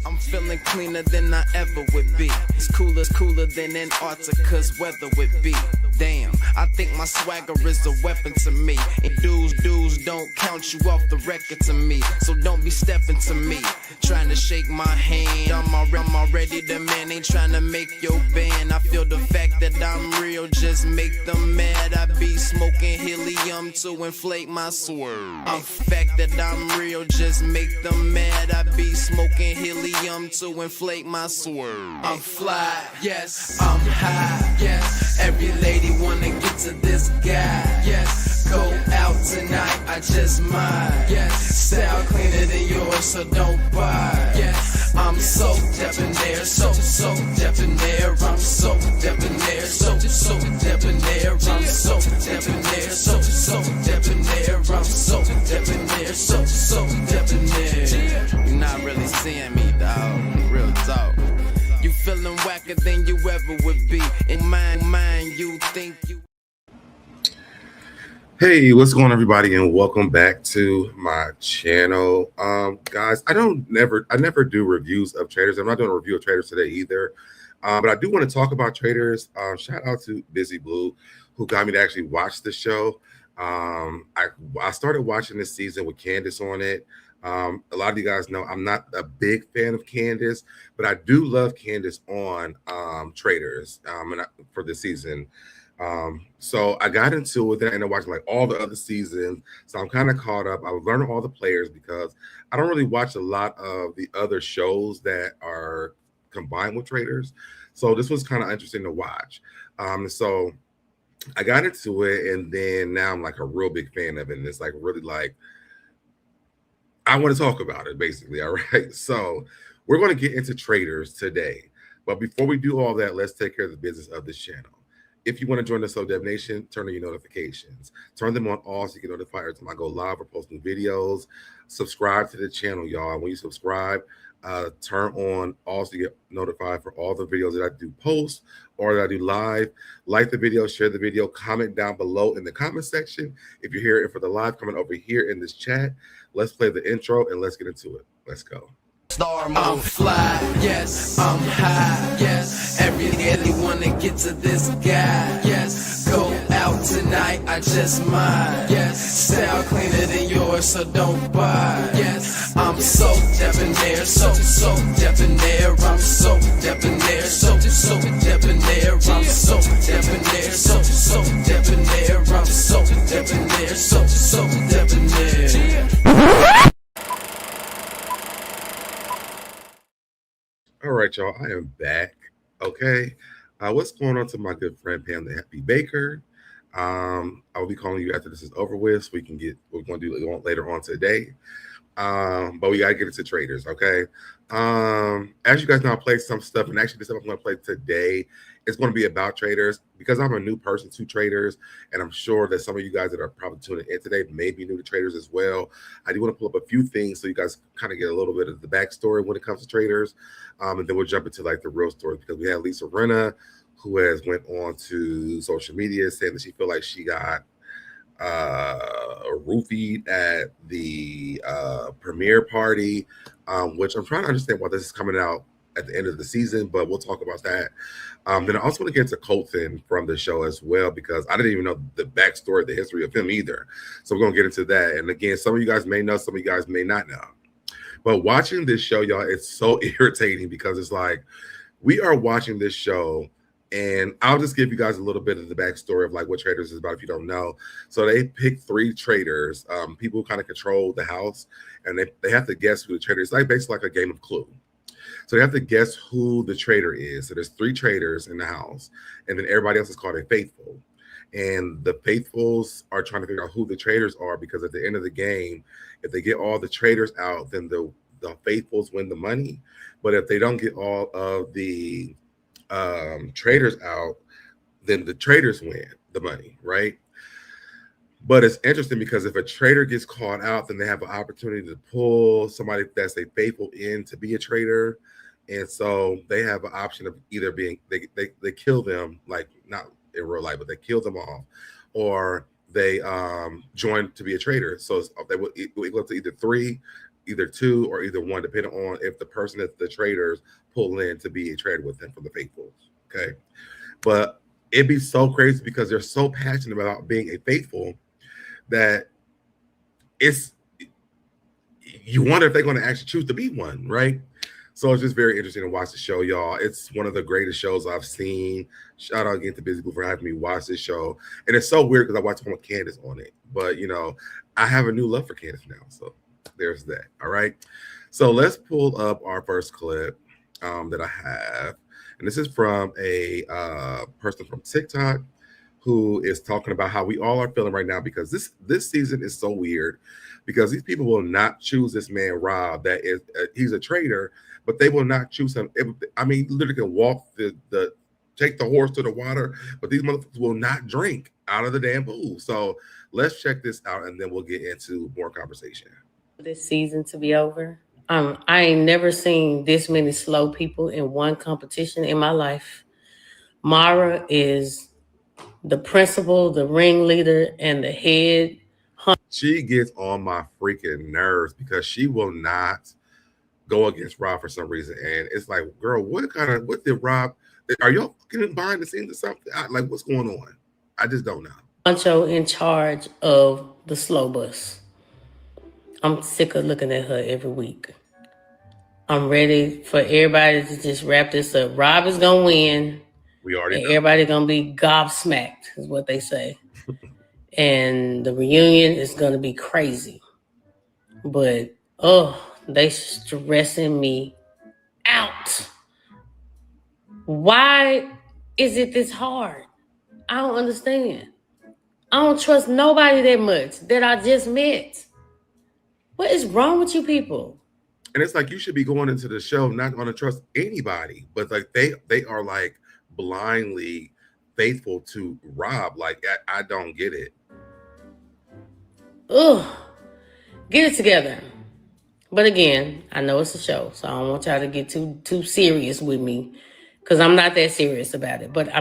I'm feeling cleaner than I ever would be. It's cooler than Antarctica's weather would be. Damn, I think my swagger is a weapon to me. And dudes don't count you off the record to me. So don't be stepping to me, trying to shake my hand. I'm already the man, ain't trying to make your band. I feel the fact that I'm real, just make them mad. I be smoking helium to inflate my swerve. I'm fact that I'm real, just make them mad. I be smoking helium to inflate my swerve. I'm fly, yes, I'm high, yes. Every lady wanna get to this guy, yes. Go out tonight, I just might, yes. Style cleaner than yours, so don't buy, yes. I'm so debonair, so debonair. I'm so debonair, so debonair. I'm so debonair, so debonair. I'm so debonair, so debonair. You're not really seeing me, dog. Real talk. You feeling whacker than you ever would be. In mind, you think you. Hey, what's going on, everybody, and welcome back to my channel. Guys, I never do reviews of Traitors. I'm not doing a review of Traitors today either. But I do want to talk about Traitors. Shout out to Busy Blue, who got me to actually watch the show. I started watching this season with Candace on it. A lot of you guys know I'm not a big fan of Candace, but I do love Candace on Traitors for this season. So I got into it and I watched like all the other seasons. So I'm kind of caught up. I was learning all the players because I don't really watch a lot of the other shows that are combined with Traitors. So this was kind of interesting to watch. So I got into it, and then now I'm like a real big fan of it. And it's like really like I want to talk about it, basically. All right. So we're going to get into Traitors today. But before we do all that, let's take care of the business of this channel. If you want to join the SoDeb Nation, turn on your notifications. Turn them on all so you get notified every time I go live or post new videos. Subscribe to the channel, y'all. When you subscribe, turn on all so you get notified for all the videos that I do post or that I do live. Like the video, share the video, comment down below in the comment section. If you're here for the live, comment over here in this chat. Let's play the intro and let's get into it. Let's go. I'm fly, yes, I'm high, yes. Every wanna get to this guy, yes. Go out tonight, I just might, yes. Style cleaner than yours, so don't buy, yes. I'm so debonair, so debonair. I'm so debonair, so debonair. I'm so debonair, so debonair. I'm so debonair, so debonair. All right, y'all, I am back. Okay. What's going on to my good friend Pam the Happy Baker? I will be calling you after this is over with so we can get what we're going to do later on today. But we got to get into Traitors, okay? As you guys know, I played some stuff, and actually the stuff I'm going to play today is going to be about Traitors because I'm a new person to Traitors, and I'm sure that some of you guys that are probably tuning in today may be new to Traitors as well. I do want to pull up a few things so you guys kind of get a little bit of the backstory when it comes to Traitors, and then we'll jump into like the real story because we had Lisa Rinna, who has went on to social media saying that she feel like she got roofied at the premiere party, which I'm trying to understand why this is coming out at the end of the season, but we'll talk about that. Then I also want to get to Colton from the show as well, because I didn't even know the backstory, the history of him either. So we're going to get into that. And again, some of you guys may know, some of you guys may not know. But watching this show, y'all, it's so irritating because it's like we are watching this show, and I'll just give you guys a little bit of the backstory of like what Traitors is about if you don't know. So they picked 3 traitors, people who kind of control the house, and they have to guess who the traitor is. It's like basically like a game of Clue. So they have to guess who the traitor is. So there's 3 traitors in the house, and then everybody else is called a faithful. And the faithfuls are trying to figure out who the traitors are, because at the end of the game, if they get all the traitors out, then the faithfuls win the money. But if they don't get all of the traitors out, then the traitors win the money, right? But it's interesting because if a traitor gets caught out, then they have an opportunity to pull somebody that's a faithful in to be a traitor. And so they have an option of either being they kill them, like not in real life, but they kill them off, or they join to be a traitor. So they will equal to either 3 either two or either one, depending on if the person that the traders pull in to be a trader with them for the faithfuls. Okay. But it'd be so crazy because they're so passionate about being a faithful that it's you wonder if they're going to actually choose to be one, right? So it's just very interesting to watch the show, y'all. It's one of the greatest shows I've seen. Shout out again to Busy Blue for having me watch this show. And it's so weird because I watched one with Candace on it. But, I have a new love for Candace now. So there's that. All right. So let's pull up our first clip that I have. And this is from a person from TikTok who is talking about how we all are feeling right now because this season is so weird because these people will not choose this man Rob. That is, he's a traitor, but they will not choose him. Literally can walk take the horse to the water, but these motherfuckers will not drink out of the damn pool. So let's check this out, and then we'll get into more conversation. This season to be over. I ain't never seen this many slow people in one competition in my life. Mara is the principal, the ringleader, and the head. She gets on my freaking nerves because she will not go against Rob for some reason. And it's like, girl, what did Rob, are y'all getting behind the scenes or something? What's going on? I just don't know. Poncho in charge of the slow bus. I'm sick of looking at her every week. I'm ready for everybody to just wrap this up. Rob is going to win. We already know. Everybody going to be gobsmacked, is what they say. And the reunion is going to be crazy. But, they stressing me out. Why is it this hard? I don't understand. I don't trust nobody that much that I just met. What is wrong with you people? And it's like you should be going into the show not going to trust anybody, but like they are like blindly faithful to Rob. Like I don't get it. Ugh, get it together. But again, I know it's a show, so I don't want y'all to get too serious with me because I'm not that serious about it. But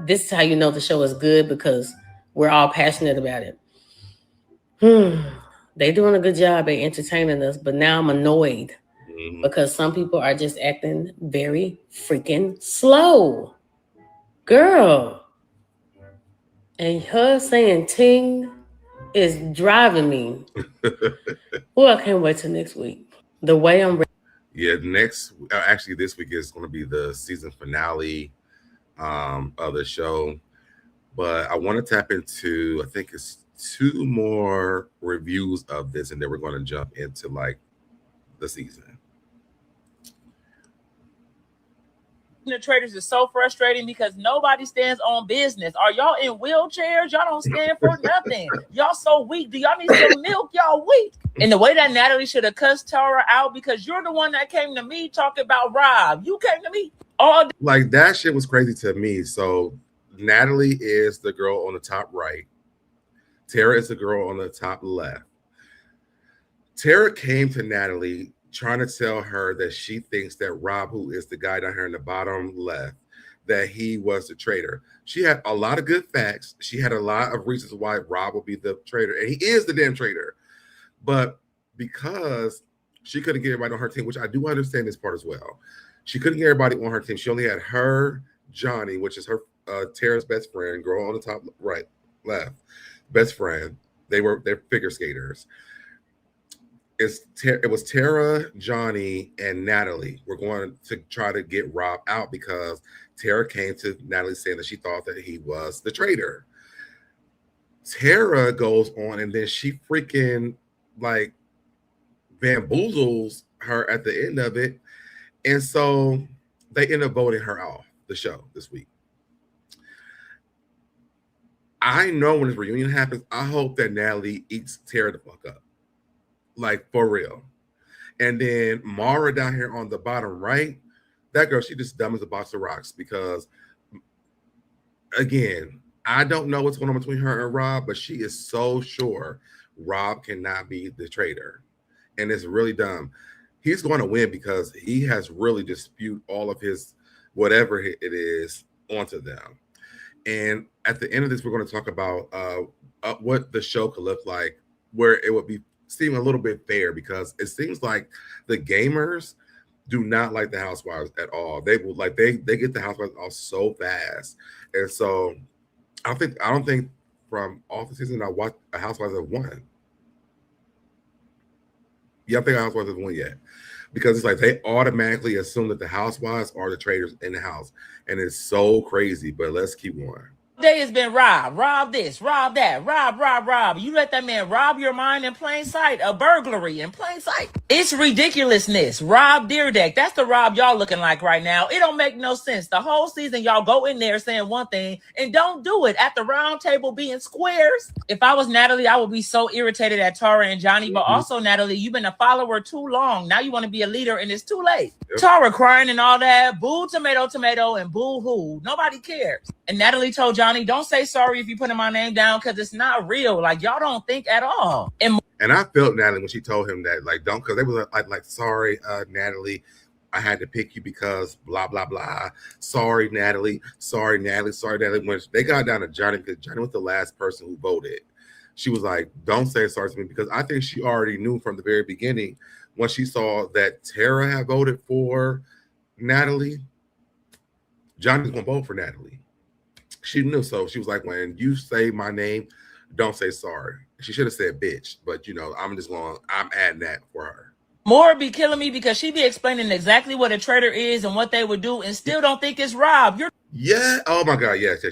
this is how you know the show is good because we're all passionate about it. They doing a good job at entertaining us, but now I'm annoyed because some people are just acting very freaking slow. Girl. And her saying ting is driving me. I can't wait till next week. The way I'm ready. Yeah, actually this week is going to be the season finale of the show. But I want to tap into, I think it's 2 more reviews of this, and then we're going to jump into like the season. The Traitors is so frustrating because nobody stands on business. Are y'all in wheelchairs? Y'all don't stand for nothing. Y'all so weak. Do y'all need some milk? Y'all weak. And the way that Natalie should have cussed Tara out because you're the one that came to me talking about Rob. You came to me all day. Like that shit was crazy to me. So Natalie is the girl on the top right. Tara is the girl on the top left. Tara came to Natalie trying to tell her that she thinks that Rob, who is the guy down here in the bottom left, that he was the traitor. She had a lot of good facts. She had a lot of reasons why Rob will be the traitor, and he is the damn traitor. But because she couldn't get everybody on her team, which I do understand this part as well, she couldn't get everybody on her team. She only had her, Johnny, which is her Tara's best friend, girl on the top right, left, best friend. They're figure skaters. It was Tara, Johnny, and Natalie. We're going to try to get Rob out because Tara came to Natalie saying that she thought that he was the traitor. Tara goes on and then she freaking like bamboozles her at the end of it. And so they end up voting her off the show this week. I know when this reunion happens, I hope that Natalie eats Tara the fuck up. Like for real. And then Mara down here on the bottom right, that girl, she just dumb as a box of rocks because again, I don't know what's going on between her and Rob, but she is so sure Rob cannot be the traitor. And it's really dumb. He's going to win because he has really just spewed all of his whatever it is onto them. And at the end of this, we're going to talk about what the show could look like, where it would be seem a little bit fair because it seems like the gamers do not like the housewives at all. They will like they get the housewives off so fast, and so I don't think from all the season I watched a housewives have won. Yeah, I think housewives have won yet because it's like they automatically assume that the housewives are the traitors in the house, and it's so crazy. But let's keep going. Day has been rob this, rob that, rob. You let that man rob your mind in plain sight, a burglary in plain sight. It's ridiculousness. Rob Deerdeck, that's the Rob y'all looking like right now. It don't make no sense. The whole season y'all go in there saying one thing and don't do it at the round table being squares. If I was Natalie, I would be so irritated at Tara and Johnny, but also Natalie, you've been a follower too long. Now you want to be a leader and it's too late. Yep. Tara crying and all that, boo tomato, and boo hoo. Nobody cares. And Natalie told Johnny, don't say sorry if you putting my name down because it's not real. Like, y'all don't think at all. And I felt Natalie when she told him that, like, don't, because they was like, sorry, Natalie, I had to pick you because blah, blah, blah. Sorry, Natalie. When they got down to Johnny, because Johnny was the last person who voted, she was like, don't say sorry to me, because I think she already knew from the very beginning when she saw that Tara had voted for Natalie, Johnny's going to vote for Natalie. She knew, so she was like, when you say my name, don't say sorry. She should have said bitch, but I'm adding that for her. More be killing me because she be explaining exactly what a traitor is and what they would do and still don't think it's Rob. Yeah. Oh my God. Yes.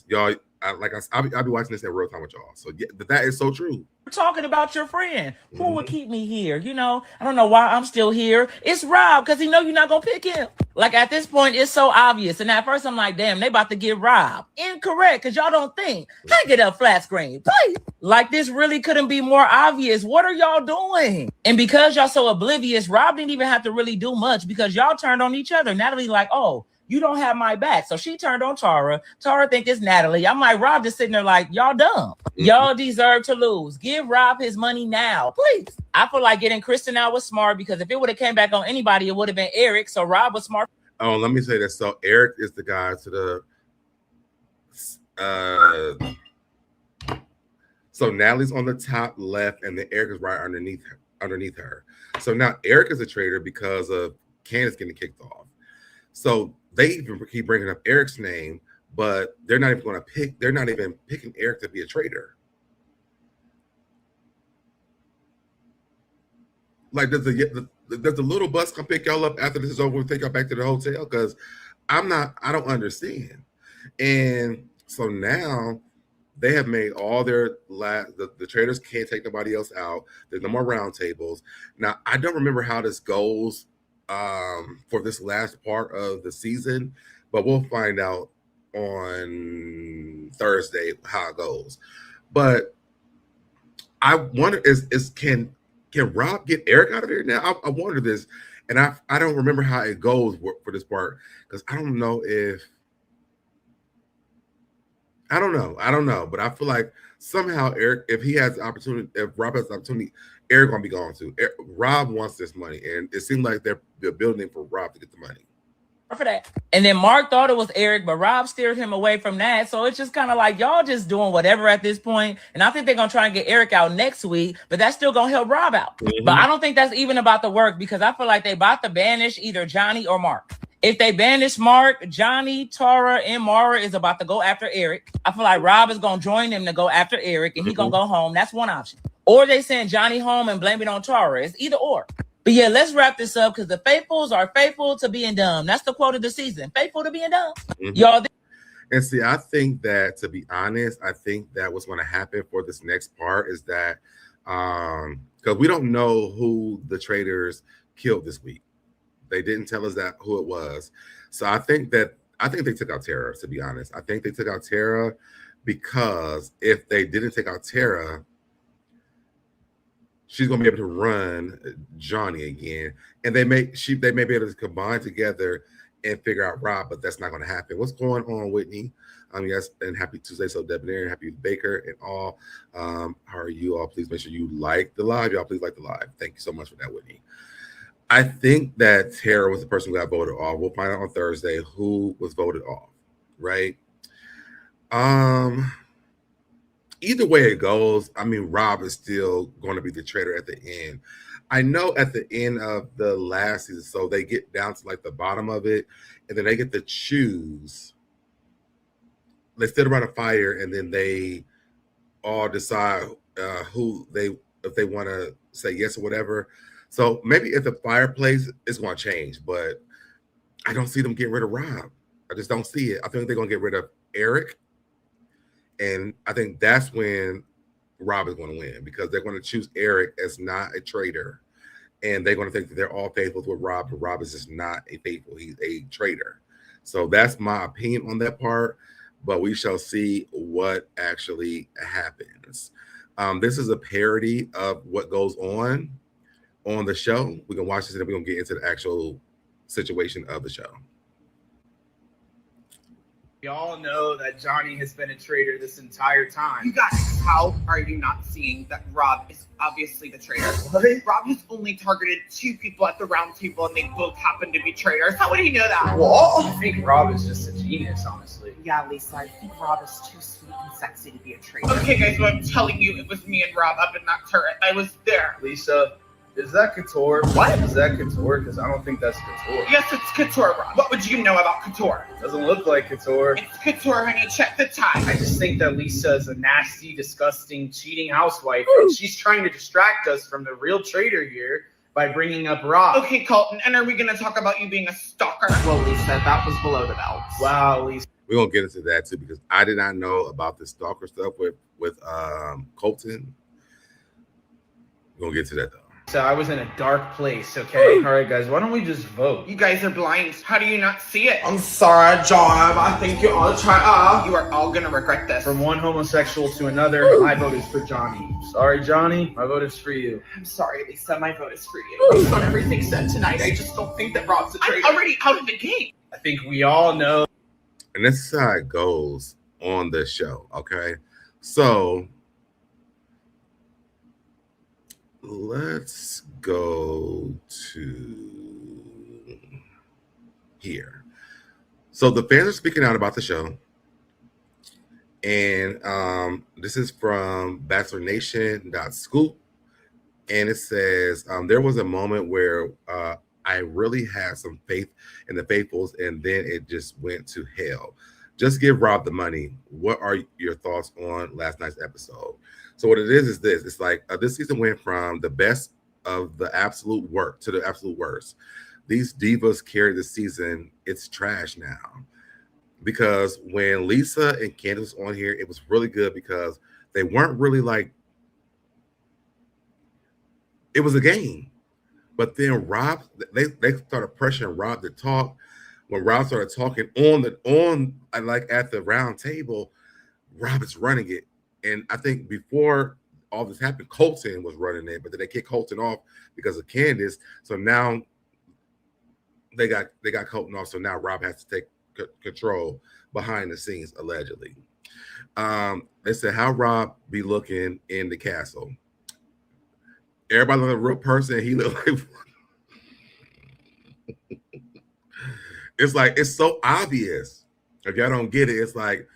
Y'all, I'll be watching this in real time with y'all. So yeah, that is so true. Talking about your friend who would keep me here. I don't know why I'm still here. It's Rob because he know you're not going to pick him. Like at this point, it's so obvious. And at first I'm like, damn, they about to get Rob. Incorrect, because y'all don't think. Take it up flat screen, please. Like this really couldn't be more obvious. What are y'all doing? And because y'all so oblivious, Rob didn't even have to really do much because y'all turned on each other. Natalie like, oh, you don't have my back. So she turned on Tara. Tara think it's Natalie. I'm like, Rob just sitting there like, y'all dumb. Y'all deserve to lose. Give Rob his money now, please. I feel like getting Kristen out was smart because if it would have came back on anybody, it would have been Eric. So Rob was smart. Oh, let me say this. So Eric is the guy to the so Natalie's on the top left and then Eric is right underneath her. So now Eric is a traitor because of Candace getting kicked off. So they even keep bringing up Eric's name, but they're not even picking Eric to be a traitor. Like, does the little bus come pick y'all up after this is over and take y'all back to the hotel? Because I don't understand. And so now they have made all their the traitors can't take nobody else out. There's no more round tables. Now, I don't remember how this goes for this last part of the season, but we'll find out on Thursday how it goes. But I wonder can Rob get Eric out of there now? I wonder this, and I don't remember how it goes for this part because I don't know, but I feel like somehow Eric, if he has the opportunity, if Rob has the opportunity, Eric gonna be gone too. Rob wants this money, and it seemed like they're building for Rob to get the money. For that. And then Mark thought it was Eric, but Rob steered him away from that. So it's just kind of like y'all just doing whatever at this point. And I think they're gonna try and get Eric out next week, but that's still gonna help Rob out. But I don't think that's even about the work because I feel like they about to banish either Johnny or Mark. If they banish Mark, Johnny, Tara, and Mara is about to go after Eric. I feel like Rob is gonna join them to go after Eric, and he's gonna go home. That's one option. Or they send Johnny home and blame it on Tara. It's either or. But yeah, let's wrap this up because the faithfuls are faithful to being dumb. That's the quote of the season. Faithful to being dumb. Y'all. And see, I think that, to be honest, I think that what's going to happen for this next part is that because we don't know who the traitors killed this week. They didn't tell us that who it was. So I think they took out Tara, to be honest. I think they took out Tara because if they didn't take out Tara, she's gonna be able to run Johnny again, and they may be able to combine together and figure out Rob, but that's not going to happen. What's going on, Whitney? Yes, and happy Tuesday, SoDebNair, happy Baker, and all. How are you all? Please make sure you like the live. Y'all, please like the live. Thank you so much for that, Whitney. I think that Tara was the person who got voted off. We'll find out on Thursday who was voted off, right? either way it goes, I mean, Rob is still going to be the traitor at the end. I know at the end of the last season, so they get down to like the bottom of it, and then they get to choose. They sit around a fire, and then they all decide who if they want to say yes or whatever. So maybe at the fireplace, it's going to change, but I don't see them getting rid of Rob. I just don't see it. I think they're going to get rid of Eric, and I think that's when Rob is going to win because they're going to choose Eric as not a traitor, and they're going to think that they're all faithful with Rob, but Rob is just not a faithful. He's a traitor. So that's my opinion on that part, but we shall see what actually happens. This is a parody of what goes on the show. We can watch this and then we're going to get into the actual situation of the show. We all know that Johnny has been a traitor this entire time. You guys, how are you not seeing that Rob is obviously the traitor? What? Rob has only targeted 2 people at the round table and they both happen to be traitors. How would he know that? What? I think Rob is just a genius, honestly. Yeah, Lisa, I think Rob is too sweet and sexy to be a traitor. Okay, guys, so I'm telling you, it was me and Rob up in that turret. I was there. Lisa, is that Couture? What? Is that Couture? Because I don't think that's Couture. Yes, it's Couture, Rob. What would you know about Couture? Doesn't look like Couture. It's Couture, honey. Check the time. I just think that Lisa is a nasty, disgusting, cheating housewife, and she's trying to distract us from the real traitor here by bringing up Rob. Okay, Colton, and are we going to talk about you being a stalker? Well, Lisa, that was below the belt. Wow, Lisa. We're going to get into that too because I did not know about the stalker stuff with Colton. We're going to get to that though. So I was in a dark place, okay? All right, guys, why don't we just vote? You guys are blind. How do you not see it? I'm sorry, John. I think you're all trying. You are all gonna regret this. From one homosexual to another, my vote is for Johnny. Sorry, Johnny, my vote is for you. I'm sorry, Lisa. My vote is for you. Based on everything said tonight, I just don't think that Rob's a traitor. I'm already out of the game. I think we all know. And this is how it goes on the show, okay? So let's go to here. So the fans are speaking out about the show. And this is from BachelorNation.scoop. And it says, there was a moment where I really had some faith in the faithfuls, and then it just went to hell. Just give Rob the money. What are your thoughts on last night's episode? So what it is this. It's like this season went from the best of the absolute work to the absolute worst. These divas carried the season. It's trash now. Because when Lisa and Candace was on here, it was really good because they weren't really like, it was a game. But then Rob, they started pressuring Rob to talk. When Rob started talking like at the round table, Rob is running it. And I think before all this happened, Colton was running it, but then they kicked Colton off because of Candace. So now they got Colton off. So now Rob has to take control behind the scenes, allegedly. They said, how Rob be looking in the castle? Everybody look like a real person. He looked like it's so obvious. If y'all don't get it, it's like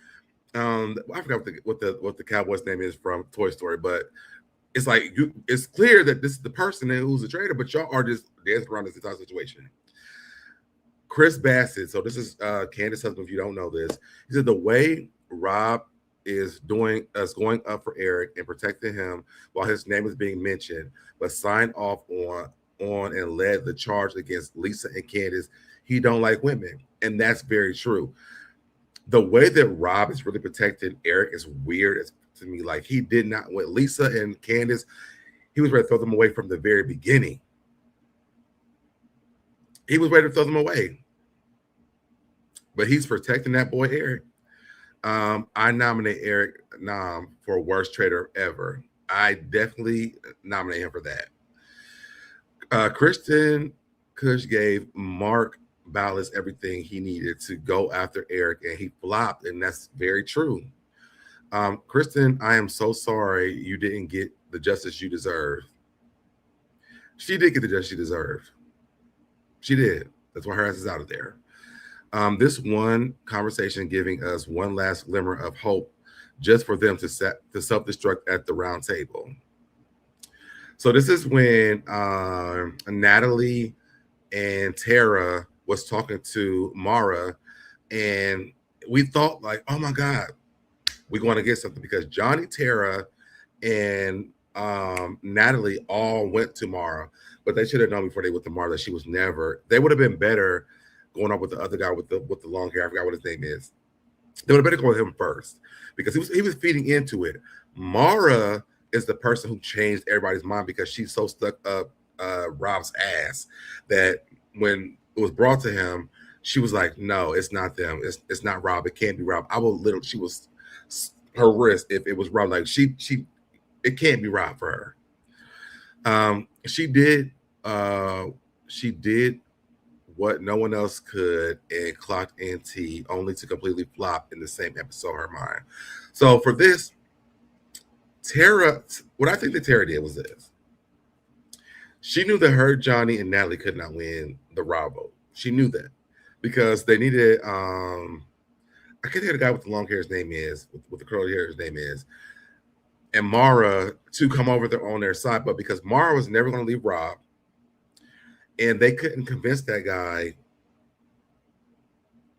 I forgot what the cowboy's name is from Toy Story, but it's like it's clear that this is the person who's a traitor, but y'all are just dancing around this entire situation. Chris Bassett, so this is Candace's husband, if you don't know this, he said the way Rob is going up for Eric and protecting him while his name is being mentioned, but signed off on and led the charge against Lisa and Candace. He don't like women, and that's very true. The way that Rob is really protecting Eric is weird to me. Like he did not with Lisa and Candace, he was ready to throw them away from the very beginning. He was ready to throw them away, but he's protecting that boy Eric. I nominate Eric Nam for worst traitor ever. I definitely nominate him for that. Kristen Kush gave Mark Ballas everything he needed to go after Eric, and he flopped, and that's very true. Kristen, I am so sorry you didn't get the justice you deserve. She did get the justice she deserved. She did. That's why her ass is out of there. This one conversation giving us one last glimmer of hope just for them to self-destruct at the round table. So this is when Natalie and Tara was talking to Mara, and we thought like, oh my God, we're going to get something, because Johnny, Tara, and Natalie all went to Mara, but they should have known before they went to Mara that she was never. They would have been better going up with the other guy with the long hair. I forgot what his name is. They would have better go with him first, because he was feeding into it. Mara is the person who changed everybody's mind, because she's so stuck up Rob's ass that when it was brought to him, she was like, no, it's not them. It's not Rob. It can't be Rob. She was her wrist if it was Rob. Like it can't be Rob for her. She did what no one else could and clocked NT, only to completely flop in the same episode, her mind. So for this, Tara, what I think that Tara did was this. She knew that her, Johnny, and Natalie could not win the Rob vote. She knew that, because they needed, I can't think of the guy with the long hair, his name is, with the curly hair, his name is, and Mara to come over there on their side. But because Mara was never going to leave Rob, and they couldn't convince that guy,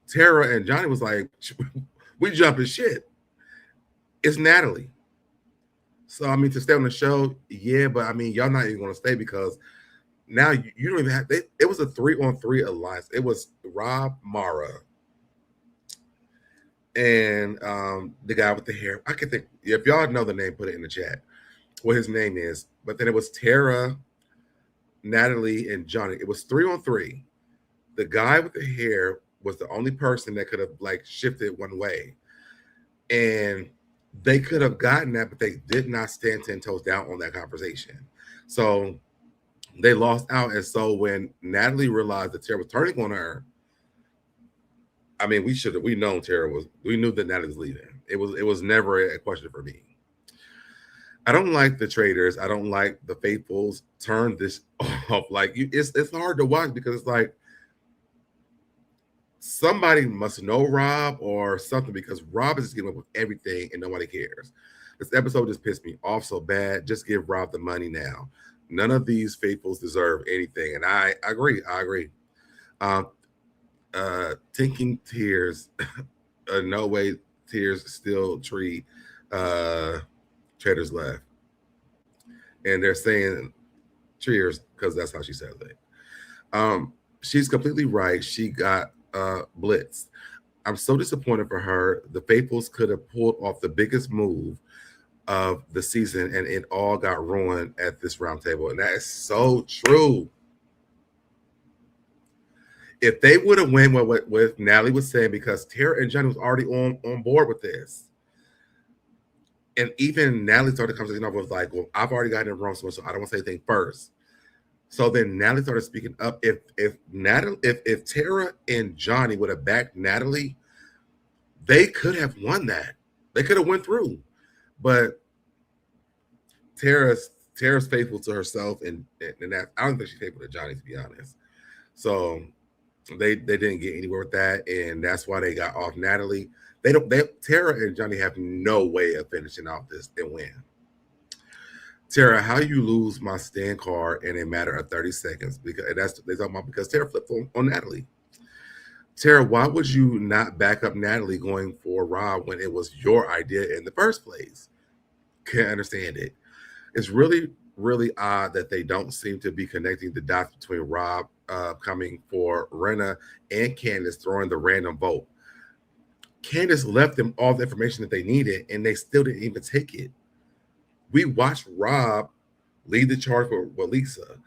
Tara and Johnny was like, we jumping shit. It's Natalie. So, I mean, to stay on the show, yeah, but I mean, y'all not even going to stay, because now you don't even have, it was a 3-on-3 alliance. It was Rob, Mara, and the guy with the hair. I can think, if y'all know the name, put it in the chat, what his name is. But then it was Tara, Natalie, and Johnny. It was 3-on-3. The guy with the hair was the only person that could have like shifted one way, and they could have gotten that, but they did not stand 10 toes down on that conversation. So they lost out. And so when Natalie realized that Tara was turning on her, I mean, we knew that Natalie was leaving. It was never a question for me. I don't like the Traitors. I don't like the Faithfuls. Turn this off. Like, it's hard to watch, because it's like somebody must know Rob or something, because Rob is just getting up with everything and nobody cares. This episode just pissed me off so bad. Just give Rob the money now. None of these Faithfuls deserve anything. And I agree. Thinking Tears, no way Tears still treat Traitors left. And they're saying cheers because that's how she says it. She's completely right. She got blitzed. I'm so disappointed for her. The Faithfuls could have pulled off the biggest move of the season, and it all got ruined at this round table. And that is so true. If they would have went with what Natalie was saying, because Tara and Johnny was already on board with this. And even Natalie started the conversation off with like, well, I've already gotten it wrong, so I don't want to say anything first. So then Natalie started speaking up. If Tara and Johnny would have backed Natalie, they could have won that. They could have went through. But Tara's faithful to herself, and that, I don't think she's faithful to Johnny, to be honest. So they didn't get anywhere with that, and that's why they got off Natalie. Tara and Johnny have no way of finishing off this and win. Tara, how you lose my stand card in a matter of 30 seconds? Because they talking about because Tara flipped on Natalie. Tara, why would you not back up Natalie going for Rob when it was your idea in the first place? Can't understand it. It's really, really odd that they don't seem to be connecting the dots between Rob coming for Rinna and Candace throwing the random vote. Candace left them all the information that they needed, and they still didn't even take it. We watched Rob lead the charge with Lisa.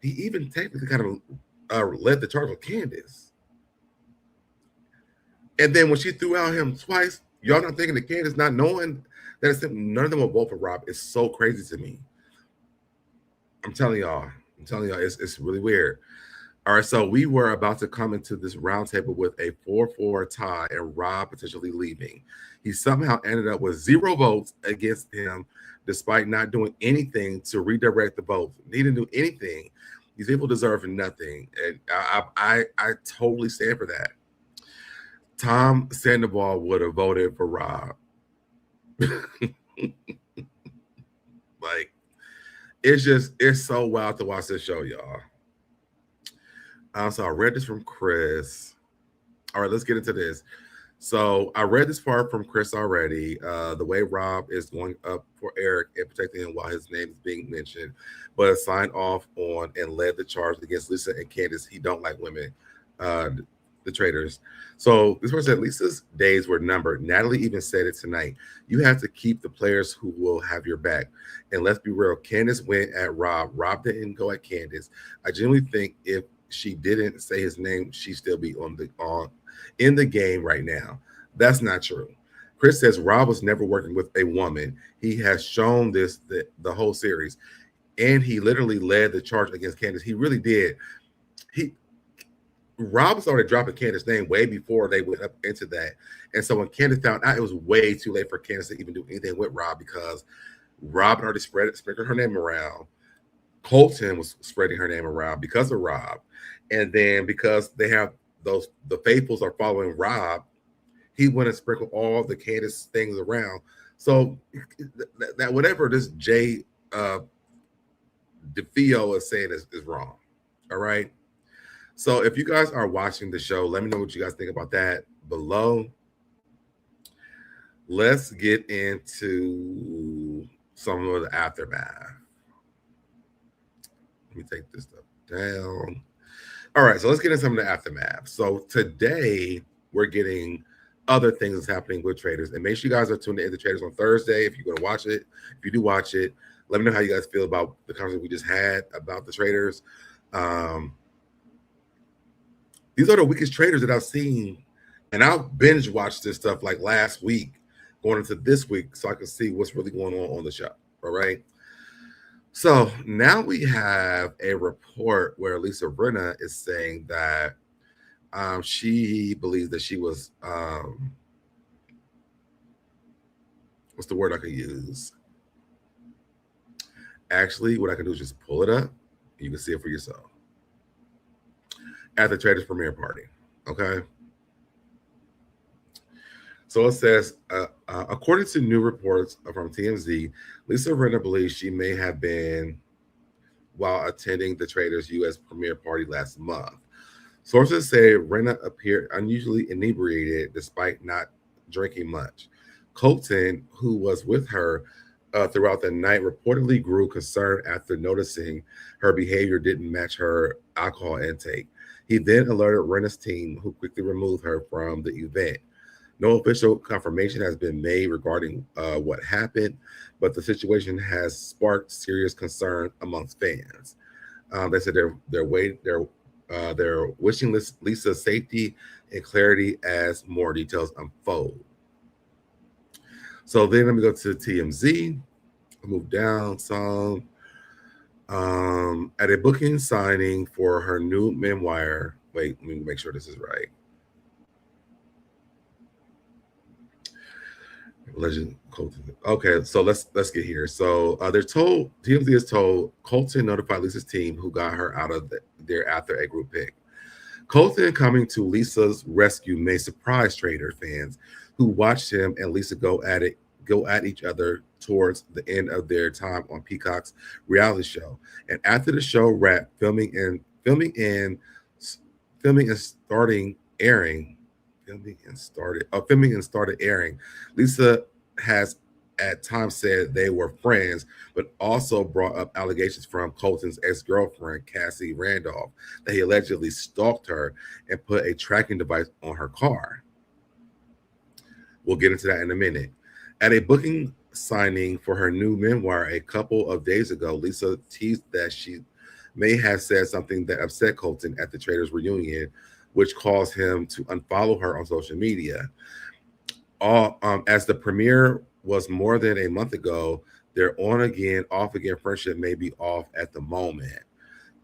He even technically kind of led the charge with Candace. And then when she threw out him twice, y'all not thinking that Candace, not knowing that none of them will vote for Rob, is so crazy to me. I'm telling y'all, it's really weird. All right, so we were about to come into this roundtable with a 4-4 tie and Rob potentially leaving. He somehow ended up with 0 votes against him, despite not doing anything to redirect the votes. He didn't do anything. These people deserve nothing, and I totally stand for that. Tom Sandoval would have voted for Rob. Like, it's so wild to watch this show, y'all. So I read this from Chris. All right, let's get into this. So I read this part from Chris already. The way Rob is going up for Eric and protecting him while his name is being mentioned, but signed off on and led the charge against Lisa and Candace. He don't like women, the traitors. So this person said Lisa's days were numbered. Natalie even said it tonight. You have to keep the players who will have your back. And let's be real, Candace went at Rob. Rob didn't go at Candace. I genuinely think if she didn't say his name, she'd still be in the game right now. That's not true. Chris says Rob was never working with a woman. He has shown this the whole series, and he literally led the charge against Candace. He really did. Rob started dropping Candace's name way before they went up into that, and so when Candace found out, it was way too late for Candace to even do anything with Rob because Rob had already spreading her name around. Colton was spreading her name around because of Rob, and then because they have the faithfuls are following Rob, he went and sprinkled all the Candace things around. So that whatever this Jay DeFeo is saying is wrong. All right. So if you guys are watching the show, let me know what you guys think about that below. Let's get into some of the aftermath. Let me take this stuff down. All right, so let's get into some of the aftermath. So today we're getting other things that's happening with Traitors, and make sure you guys are tuned in to Traitors on Thursday if you're going to watch it. If you do watch it, let me know how you guys feel about the conversation we just had about the Traitors. These are the weakest Traitors that I've seen, and I'll binge watch this stuff like last week, going into this week, so I can see what's really going on the show. All right. So now we have a report where Lisa Rinna is saying that she believes that she was, what's the word I could use? Actually, what I can do is just pull it up. You can see it for yourself. At the Traitors premiere party, okay? So it says, according to new reports from TMZ, Lisa Rinna believes she may have been while attending the Traitors U.S. premiere party last month. Sources say Rinna appeared unusually inebriated despite not drinking much. Colton, who was with her throughout the night, reportedly grew concerned after noticing her behavior didn't match her alcohol intake. He then alerted Rinna's team, who quickly removed her from the event. No official confirmation has been made regarding what happened, but the situation has sparked serious concern amongst fans. They said they're wishing Lisa safety and clarity as more details unfold. So then let me go to TMZ. Move down some. At a booking signing for her new memoir. Wait, let me make sure this is right. Legend Colton. Okay, so let's get here. So TMZ is told Colton notified Lisa's team, who got her out of there after a group pick. Colton coming to Lisa's rescue may surprise Traitor fans who watched him and Lisa go at each other towards the end of their time on Peacock's reality show. And after the show wrapped, filming and started airing, Lisa has at times said they were friends, but also brought up allegations from Colton's ex-girlfriend, Cassie Randolph, that he allegedly stalked her and put a tracking device on her car. We'll get into that in a minute. At a booking signing for her new memoir a couple of days ago, Lisa teased that she may have said something that upset Colton at the Traitors reunion, which caused him to unfollow her on social media. As the premiere was more than a month ago, their on-again, off-again friendship may be off at the moment.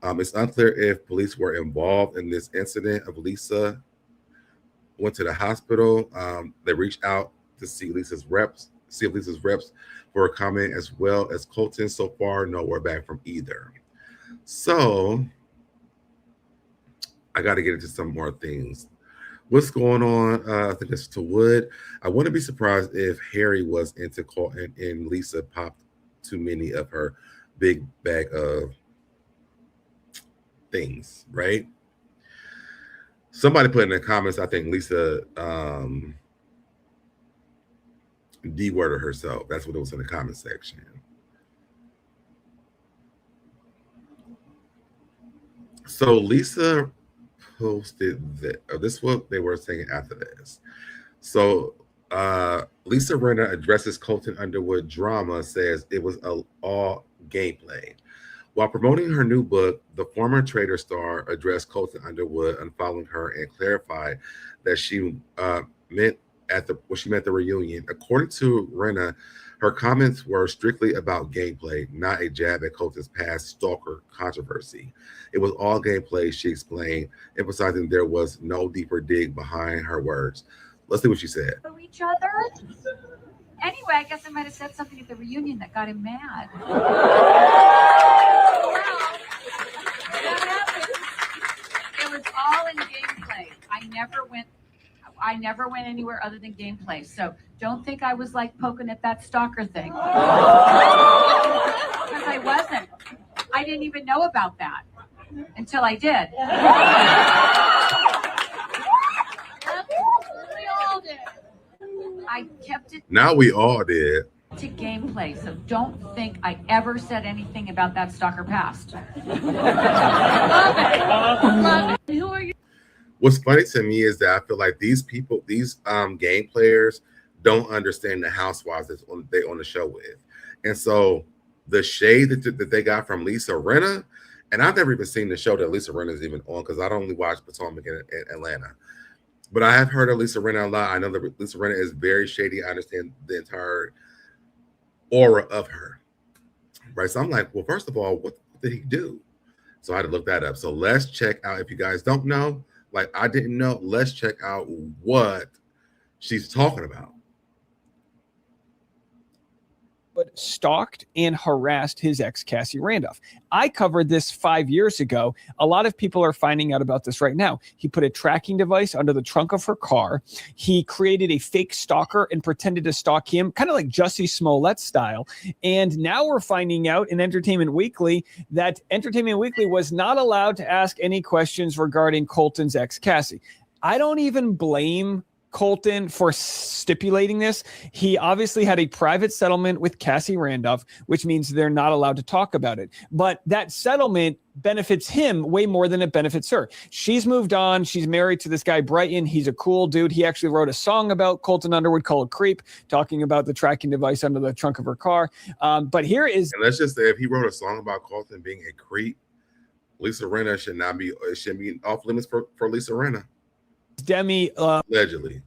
It's unclear if police were involved in this incident of Lisa went to the hospital. They reached out to see Lisa's reps for a comment, as well as Colton. So far, no word back from either. So I got to get into some more things. What's going on? I think it's to Wood. I wouldn't be surprised if Harry was into Colton and Lisa popped too many of her big bag of things, right? Somebody put in the comments, I think Lisa D-worded herself. That's what it was in the comment section. So Lisa posted that, this is what they were saying after this. So Lisa Rinna addresses Colton Underwood drama, says it was all gameplay. While promoting her new book, the former Traitor star addressed Colton Underwood, unfollowing her, and clarified that she meant what she meant the reunion. According to Rinna, her comments were strictly about gameplay, not a jab at Colton's past stalker controversy. It was all gameplay, she explained, emphasizing there was no deeper dig behind her words. Let's see what she said. For each other? Anyway, I guess I might have said something at the reunion that got him mad. It was all in gameplay. I never went anywhere other than gameplay. So don't think I was like poking at that stalker thing. Because I wasn't. I didn't even know about that until I did. We all did. I kept it. Now we all did. To gameplay, so don't think I ever said anything about that stalker past. Love it. Love it. Who are you? What's funny to me is that I feel like these people, these game players, don't understand the housewives that they on the show with, and so the shade that they got from Lisa Rinna, and I've never even seen the show that Lisa Rinna is even on because I don't only watch Potomac in Atlanta, but I have heard of Lisa Rinna a lot. I know that Lisa Rinna is very shady. I understand the entire aura of her, right? So I'm like, well, first of all, what did he do? So I had to look that up. So let's check out, if you guys don't know, like I didn't know, let's check out what she's talking about. Stalked and harassed his ex, Cassie Randolph. I covered this 5 years ago. A lot of people are finding out about this right now. He put a tracking device under the trunk of her car. He created a fake stalker and pretended to stalk him, kind of like Jussie Smollett style. And now we're finding out in Entertainment Weekly that Entertainment Weekly was not allowed to ask any questions regarding Colton's ex, Cassie. I don't even blame Colton for stipulating this. He obviously had a private settlement with Cassie Randolph, which means they're not allowed to talk about it. But that settlement benefits him way more than it benefits her. She's moved on. She's married to this guy, Brighton. He's a cool dude. He actually wrote a song about Colton Underwood called Creep, talking about the tracking device under the trunk of her car. But here is... And let's just say, if he wrote a song about Colton being a creep, Lisa Rinna shouldn't be off limits for Lisa Rinna. Demi allegedly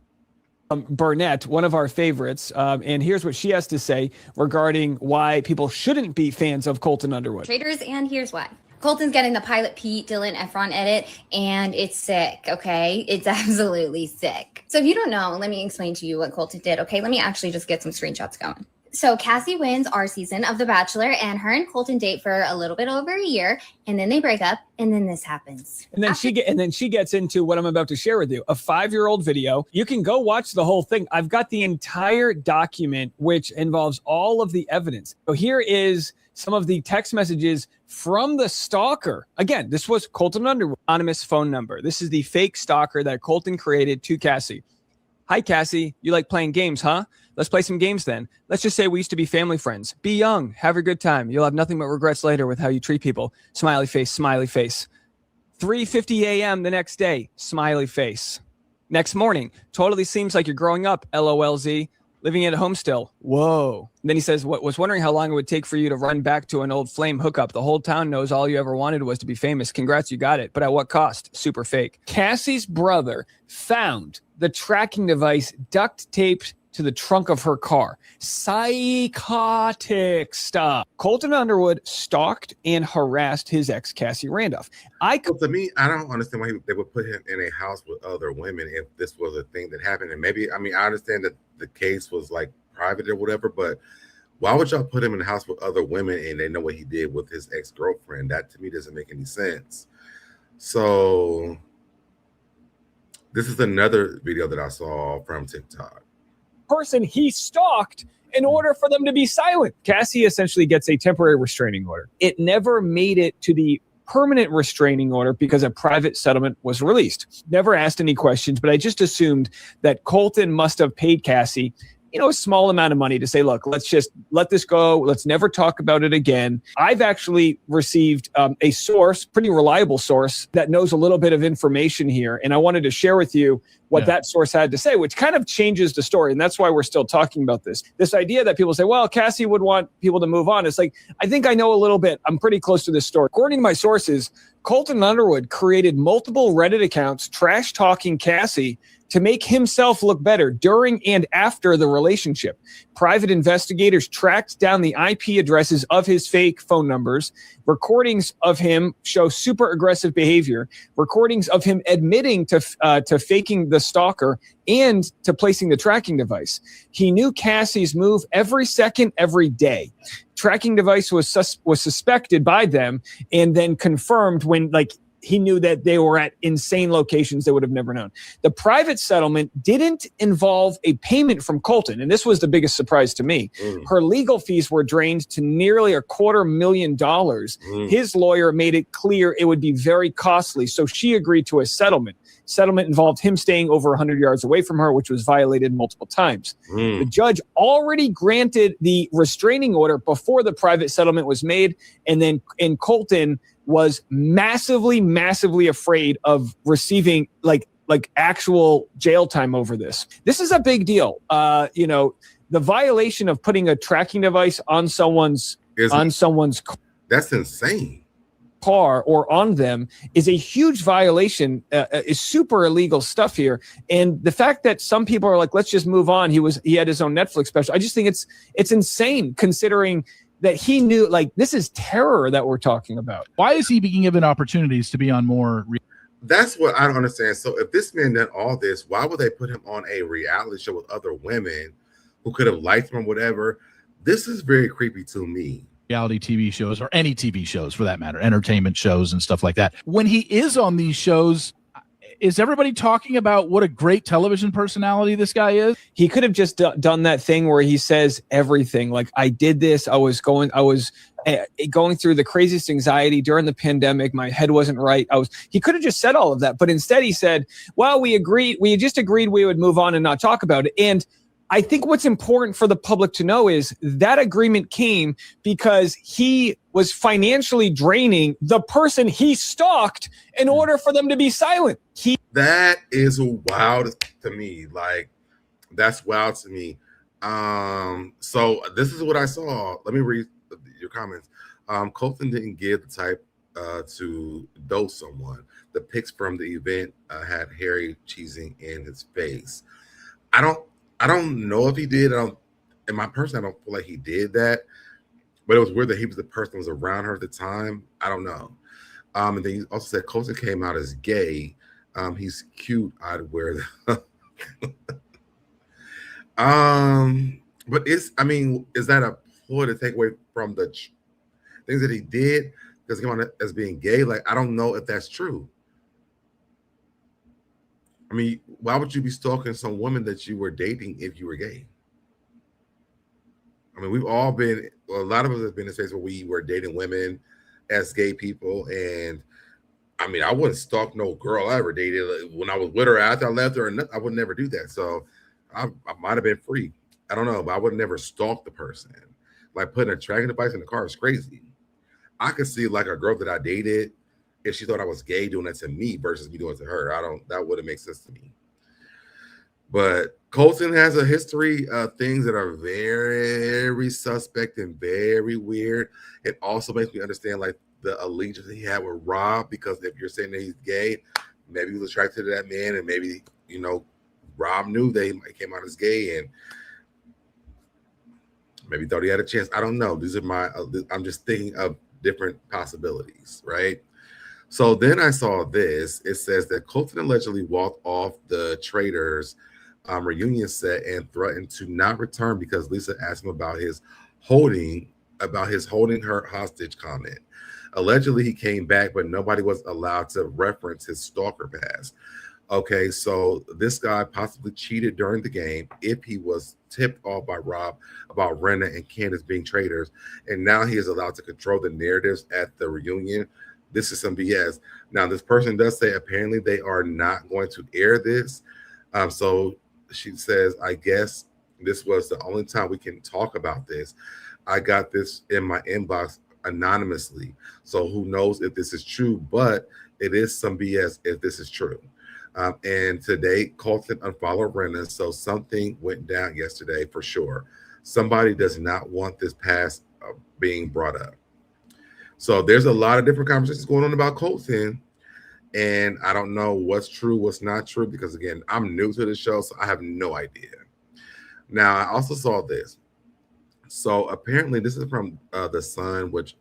Burnett, one of our favorites, and here's what she has to say regarding why people shouldn't be fans of Colton Underwood. Traitors, and here's why. Colton's getting the Pilot Pete, Dylan Efron edit, and it's sick, okay? It's absolutely sick. So if you don't know, let me explain to you what Colton did, okay? Let me actually just get some screenshots going. So Cassie wins our season of The Bachelor, and her and Colton date for a little bit over a year, and then they break up, and then this happens. And then she gets into what I'm about to share with you, a 5-year-old video. You can go watch the whole thing. I've got the entire document, which involves all of the evidence. So here is some of the text messages from the stalker. Again, this was Colton Underwood, anonymous phone number. This is the fake stalker that Colton created to Cassie. Hi, Cassie. You like playing games, huh? Let's play some games then. Let's just say we used to be family friends. Be young. Have a good time. You'll have nothing but regrets later with how you treat people. Smiley face, smiley face. 3:50 a.m. the next day. Smiley face. Next morning. Totally seems like you're growing up. LOLZ. Living at home still. Whoa. And then he says, was wondering how long it would take for you to run back to an old flame hookup. The whole town knows all you ever wanted was to be famous. Congrats, you got it. But at what cost? Super fake. Cassie's brother found the tracking device duct taped to the trunk of her car. Psychotic stuff. Colton Underwood stalked and harassed his ex, Cassie Randolph. To me, I don't understand why they would put him in a house with other women if this was a thing that happened. And maybe, I mean, I understand that the case was like private or whatever, but why would y'all put him in a house with other women and they know what he did with his ex-girlfriend? That to me doesn't make any sense. So This is another video that I saw from TikTok. Person he stalked in order for them to be silent. Cassie essentially gets a temporary restraining order. It never made it to the permanent restraining order because a private settlement was released. Never asked any questions, but I just assumed that Colton must have paid Cassie, a small amount of money to say, look, let's just let this go. Let's never talk about it again. I've actually received a source, pretty reliable source, that knows a little bit of information here. And I wanted to share with you what that source had to say, which kind of changes the story. And that's why we're still talking about this. This idea that people say, well, Cassie would want people to move on. It's like, I think I know a little bit. I'm pretty close to this story. According to my sources, Colton Underwood created multiple Reddit accounts trash talking Cassie to make himself look better during and after the relationship. Private investigators tracked down the IP addresses of his fake phone numbers. Recordings of him show super aggressive behavior. Recordings of him admitting to faking the stalker and to placing the tracking device. He knew Cassie's move every second, every day. Tracking device was suspected by them and then confirmed when, he knew that they were at insane locations they would have never known. The private settlement didn't involve a payment from Colton, and this was the biggest surprise to me. Her legal fees were drained to nearly $250,000. His lawyer made it clear it would be very costly, so she agreed to a settlement. Settlement involved him staying over 100 yards away from her, which was violated multiple times. The judge already granted the restraining order before the private settlement was made, and Colton was massively afraid of receiving like actual jail time over this. This is a big deal. The violation of putting a tracking device on someone's that's insane. Car or on them is a huge violation, is super illegal stuff here. And the fact that some people are like, let's just move on. He had his own Netflix special. I just think it's insane considering that he knew, this is terror that we're talking about. Why is he being given opportunities to be on more? That's what I don't understand. So if this man did all this, why would they put him on a reality show with other women who could have liked him or whatever? This is very creepy to me. Reality TV shows, or any TV shows for that matter, entertainment shows and stuff like that. When he is on these shows, is everybody talking about what a great television personality this guy is? He could have just done that thing where he says everything. Like, I did this. I was going through the craziest anxiety during the pandemic. My head wasn't right. He could have just said all of that. But instead he said, well, we just agreed we would move on and not talk about it. And I think what's important for the public to know is that agreement came because he was financially draining the person he stalked in order for them to be silent. That is wild to me. That's wild to me. So this is what I saw. Let me read your comments. Colton didn't give the type to dose someone. The pics from the event had Harry cheesing in his face. I don't know if he did. I don't feel like he did that. But it was weird that he was the person that was around her at the time. I don't know. And then he also said Colton came out as gay. He's cute. I'd wear that. But is that a ploy to take away from the things that he did because he came out as being gay? I don't know if that's true. I mean, why would you be stalking some woman that you were dating if you were gay? I mean, we've all been, a lot of us have been in a space where we were dating women as gay people. And I mean, I wouldn't stalk no girl I ever dated when I was with her after I left her. I would never do that. So I might have been free. I don't know, but I would never stalk the person. Putting a tracking device in the car is crazy. I could see a girl that I dated, if she thought I was gay, doing that to me versus me doing it to her. That wouldn't make sense to me. But Colton has a history of things that are very suspect and very weird. It also makes me understand the allegiance he had with Rob, because if you're saying that he's gay, maybe he was attracted to that man, and maybe, Rob knew that he came out as gay and maybe thought he had a chance. I don't know. I'm just thinking of different possibilities, right? So then I saw this. It says that Colton allegedly walked off the Traitors reunion set and threatened to not return because Lisa asked him about his holding her hostage comment. Allegedly, he came back, but nobody was allowed to reference his stalker past. Okay, so this guy possibly cheated during the game if he was tipped off by Rob about Rinna and Candace being traitors, and now he is allowed to control the narratives at the reunion. This is some BS. Now, this person does say apparently they are not going to air this. So she says, I guess this was the only time we can talk about this. I got this in my inbox anonymously. So who knows if this is true, but it is some BS if this is true. And today, Colton unfollowed Rinna, so something went down yesterday for sure. Somebody does not want this past being brought up. So there's a lot of different conversations going on about Colton, and I don't know what's true, what's not true, because again, I'm new to the show, so I have no idea. Now, I also saw this. So apparently, this is from The Sun, which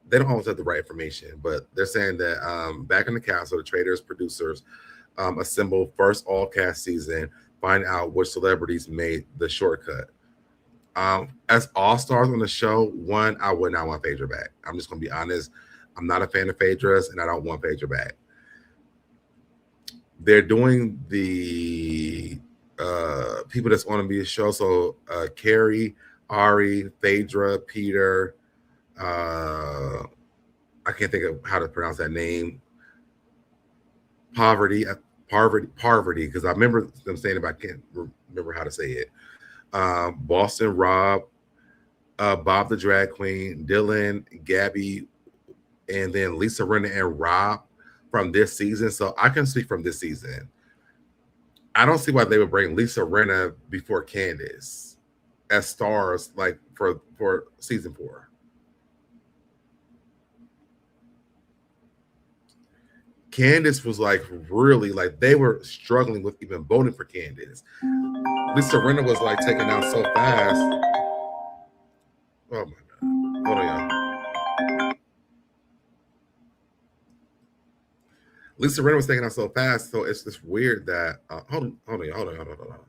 they don't always have the right information, but they're saying that back in the castle, the Traitors producers assemble first all-cast season, find out which celebrities made the shortcut. As all-stars on the show, one, I would not want Phaedra back. I'm just going to be honest. I'm not a fan of Phaedra's, and I don't want Phaedra back. They're doing the people that's on to be a show. So Carrie, Ari, Phaedra, Peter. I can't think of how to pronounce that name. Poverty, because I remember them saying it, but I can't remember how to say it. Boston Rob, Bob the Drag Queen, Dylan, Gabby, and then Lisa Rinna and Rob from this season. So I can speak from this season. I don't see why they would bring Lisa Rinna before Candace as stars like for season 4. Candace was like really like they were struggling with even voting for Candace. Lisa Rinna was like taken out so fast. Oh my God. Hold on, y'all. Lisa Rinna was taken out so fast, so it's just weird that hold on.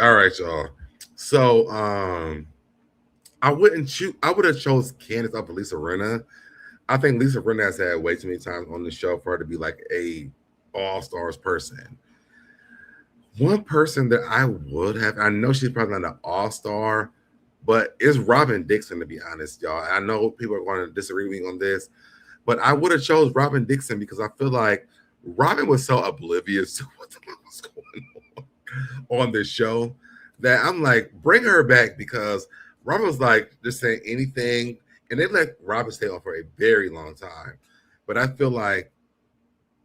All right, y'all. So I would have chose Candace over Lisa Rinna. I think Lisa Rinna has had way too many times on the show for her to be like a all-stars person. One person that I would have, I know she's probably not an all-star, but it's Robin Dixon, to be honest, y'all. I know people are going to disagree with me on this, but I would have chose Robin Dixon because I feel like Robin was so oblivious to what the fuck was going on this show that I'm like, bring her back, because Robin was like just saying anything, and they let Robin stay on for a very long time. But I feel like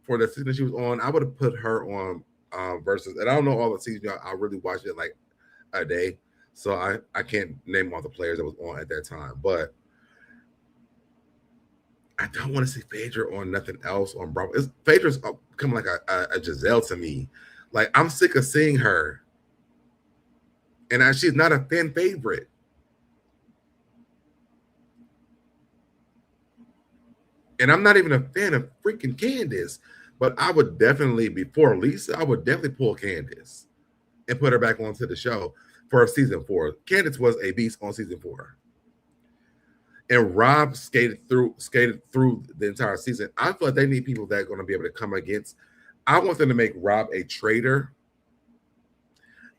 for the season she was on, I would have put her on versus, and I don't know all the seasons, I really watched it like a day, so I can't name all the players that was on at that time, but I don't want to see Phaedra on nothing else on Bravo. Phaedra's becoming like a Giselle to me. Like, I'm sick of seeing her, and she's not a fan favorite. And I'm not even a fan of freaking Candace, but I would definitely, before Lisa, I would definitely pull Candace and put her back onto the show for season 4. Candace was a beast on season 4. And Rob skated through the entire season. I feel like they need people that are going to be able to come against. I want them to make Rob a traitor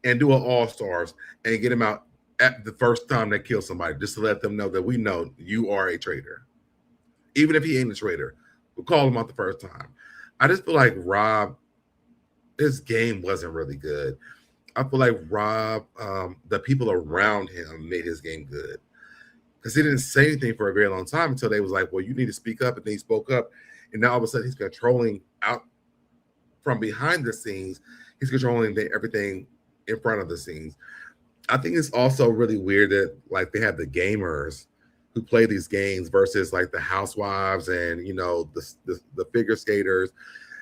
and do an all-stars and get him out at the first time they kill somebody, just to let them know that we know you are a traitor. Even if he ain't a traitor, called him out the first time. I just feel like Rob, his game wasn't really good. I feel like Rob, the people around him made his game good. Because he didn't say anything for a very long time until they was like, well, you need to speak up. And then he spoke up. And now all of a sudden he's controlling out from behind the scenes. He's controlling everything in front of the scenes. I think it's also really weird that like they have the gamers who play these games versus like the housewives and, you know, the figure skaters.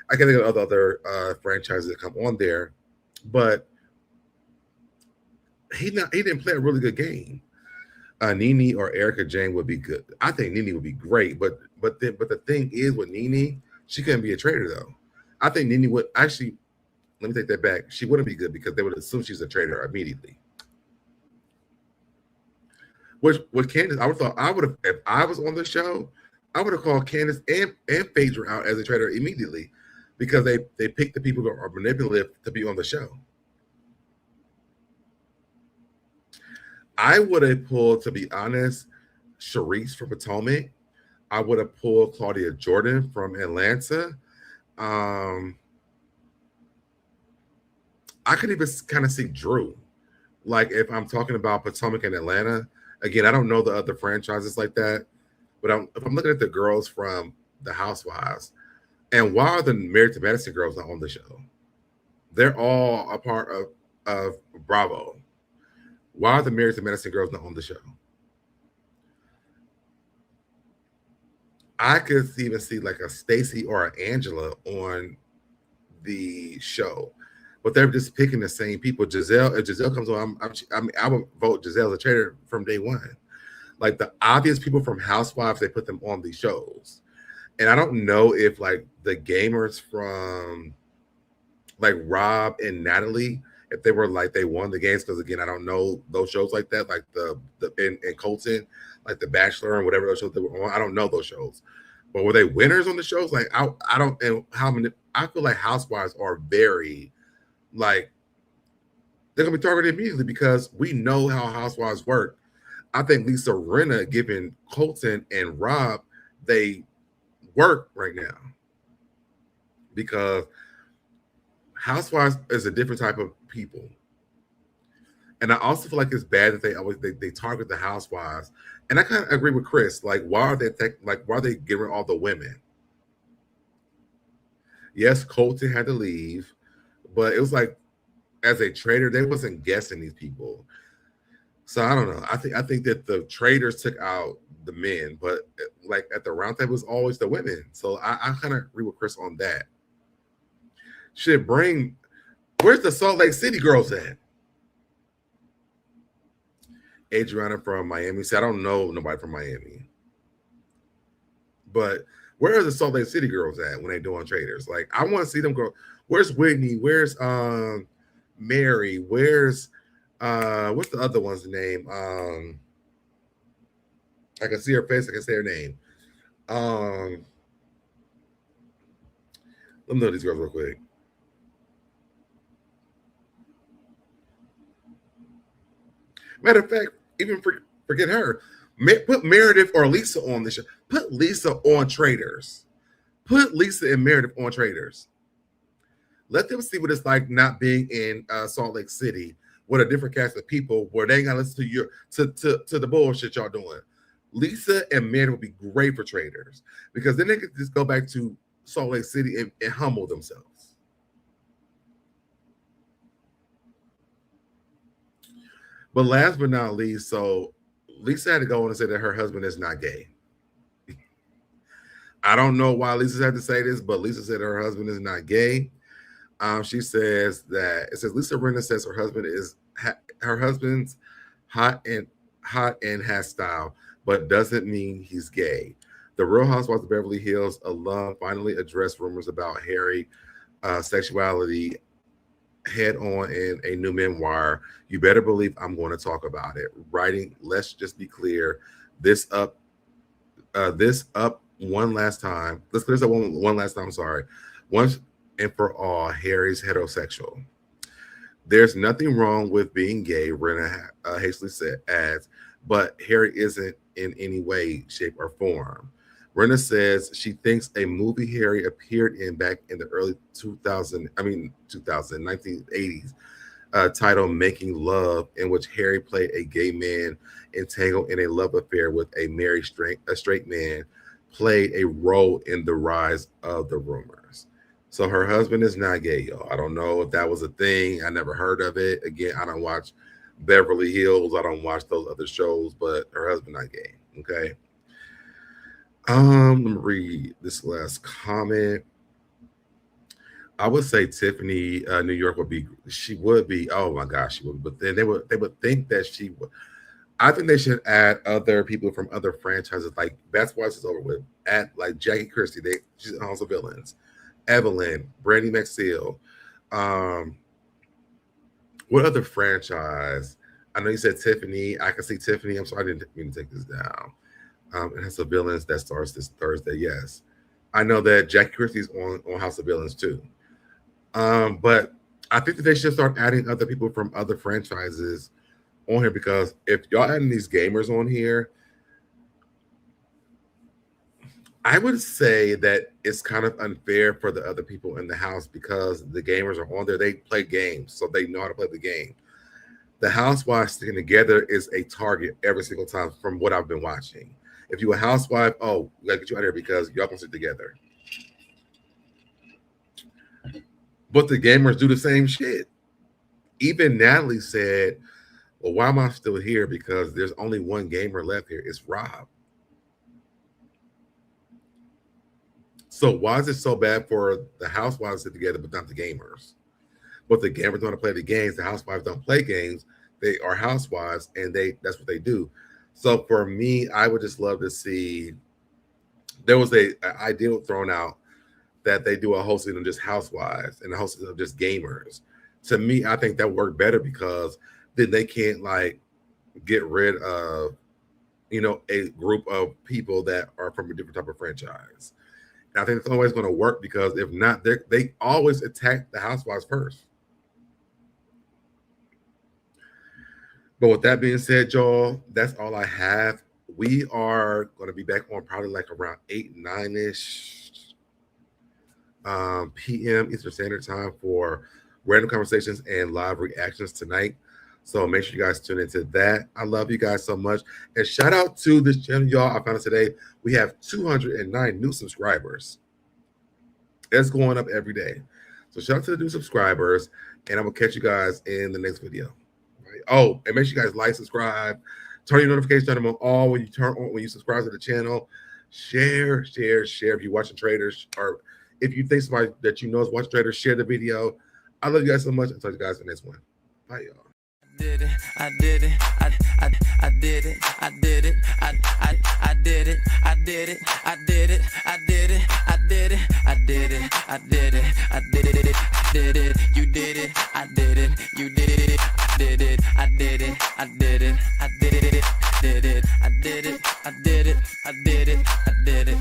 I can think of other franchises that come on there, but he didn't play a really good game. Nene or Erica Jane would be good. I think Nene would be great, but the thing is with Nene, she couldn't be a traitor though. I think Nene would actually. Let me take that back. She wouldn't be good because they would assume she's a traitor immediately. Which with Candace, I would have if I was on the show, I would have called Candace and Phaedra out as a traitor immediately because they picked the people that are manipulative to be on the show. I would have pulled, to be honest, Sharice from Potomac. I would have pulled Claudia Jordan from Atlanta. I could even kind of see Drew. Like if I'm talking about Potomac and Atlanta, again, I don't know the other franchises like that, but if I'm looking at the girls from the Housewives, and why are the Married to Medicine girls not on the show? They're all a part of Bravo. Why are the Married to Medicine girls not on the show? I could even see like a Stacy or an Angela on the show, but they're just picking the same people. Giselle, if Giselle comes on, I would vote Giselle as a traitor from day one. Like the obvious people from Housewives, they put them on these shows. And I don't know if like the gamers from like Rob and Natalie, if they were like they won the games, because again, I don't know those shows like that, like the and Colton, like The Bachelor and whatever those shows they were on. I don't know those shows, but were they winners on the shows? Like I don't, and how many? I feel like Housewives are very like they're gonna be targeted immediately because we know how Housewives work. I think Lisa Rinna giving Colton and Rob they work right now because Housewives is a different type of people, and I also feel like it's bad that they target the Housewives. And I kind of agree with Chris. Like, why are they giving all the women? Yes, Colton had to leave, but it was like as a traitor, they wasn't guessing these people. So I don't know. I think that the Traitors took out the men, but like at the round table, it was always the women. So I kind of agree with Chris on that. Where's the Salt Lake City girls at? Adriana from Miami said, I don't know nobody from Miami. But where are the Salt Lake City girls at when they doing Traitors? Like, I want to see them go. Where's Whitney? Where's Mary? Where's what's the other one's name? I can see her face, I can say her name. Let me know these girls real quick. Matter of fact, even forget her. Put Meredith or Lisa on the show. Put Lisa on Traitors. Put Lisa and Meredith on Traitors. Let them see what it's like not being in Salt Lake City with a different cast of people where they ain't gotta listen to the bullshit y'all doing. Lisa and Meredith would be great for Traitors because then they could just go back to Salt Lake City and humble themselves. But last but not least, so Lisa had to go on and say that her husband is not gay. I don't know why Lisa had to say this, but Lisa said her husband is not gay. She says that it says Lisa Rinna says her husband's hot and has style, but doesn't mean he's gay. The Real Housewives of Beverly Hills alum finally addressed rumors about Harry sexuality head on in a new memoir. You better believe I'm going to talk about it. Writing, let's just be clear. This up one last time. Let's clear this up one last time. Sorry. Once and for all, Harry's heterosexual. There's nothing wrong with being gay, Rinna hastily adds, but Harry isn't in any way, shape, or form. Rinna says she thinks a movie Harry appeared in back in the early 1980s, titled Making Love, in which Harry played a gay man entangled in a love affair with a married straight man, played a role in the rise of the rumors. So her husband is not gay, y'all. I don't know if that was a thing. I never heard of it. Again, I don't watch Beverly Hills. I don't watch those other shows, but her husband not gay. Okay. Let me read this last comment. I would say Tiffany, New York would be. She would be. Oh my gosh, she would. But then they would think that she would. I think they should add other people from other franchises. Like That's Why It's Over With. Add like Jackie Christie. She's in House of Villains. Evelyn, Brandy McSeal. What other franchise? I know you said Tiffany. I can see Tiffany. I'm sorry, I didn't mean to take this down. It has some Villains that starts this Thursday. Yes, I know that Jackie Christie's on House of Villains too. But I think that they should start adding other people from other franchises on here, because if y'all adding these gamers on here, I would say that it's kind of unfair for the other people in the house, because the gamers are on there. They play games, so they know how to play the game. The housewives sticking together is a target every single time from what I've been watching. If you're a housewife, oh, we gotta get you out of here because y'all can sit together. But the gamers do the same shit. Even Natalie said, well, why am I still here? Because there's only one gamer left here. It's Rob. So why is it so bad for the housewives to sit together but not the gamers? But the gamers don't play the games. The housewives don't play games. They are housewives, and that's what they do. So for me, I would just love to see, there was an idea thrown out that they do a whole season of just housewives and a whole season of just gamers. To me, I think that worked better, because then they can't like get rid of, a group of people that are from a different type of franchise. And I think it's always going to work, because if not, they always attack the housewives first. But with that being said, y'all, that's all I have. We are going to be back on probably like around 8, 9-ish p.m. Eastern Standard Time for random conversations and live reactions tonight. So make sure you guys tune into that. I love you guys so much. And shout out to this channel, y'all. I found out today we have 209 new subscribers. It's going up every day. So shout out to the new subscribers. And I'm going to catch you guys in the next video. Oh, and make sure you guys like, subscribe, turn your notifications on all when you subscribe to the channel. Share. If you're watching Traitors, or if you think somebody that you know is watching Traitors, share the video. I love you guys so much. I'll talk to you guys in the next one. Bye, y'all. I did it. I did it. I did it. I did it. I did it. I did it. I did it. I did it. I did it. I did it. I did it. I did it. Did it. You did it. I did it. You did it. Did it. I did it. I did it. I did it. Did it. I did it. I did it. I did it. I did it.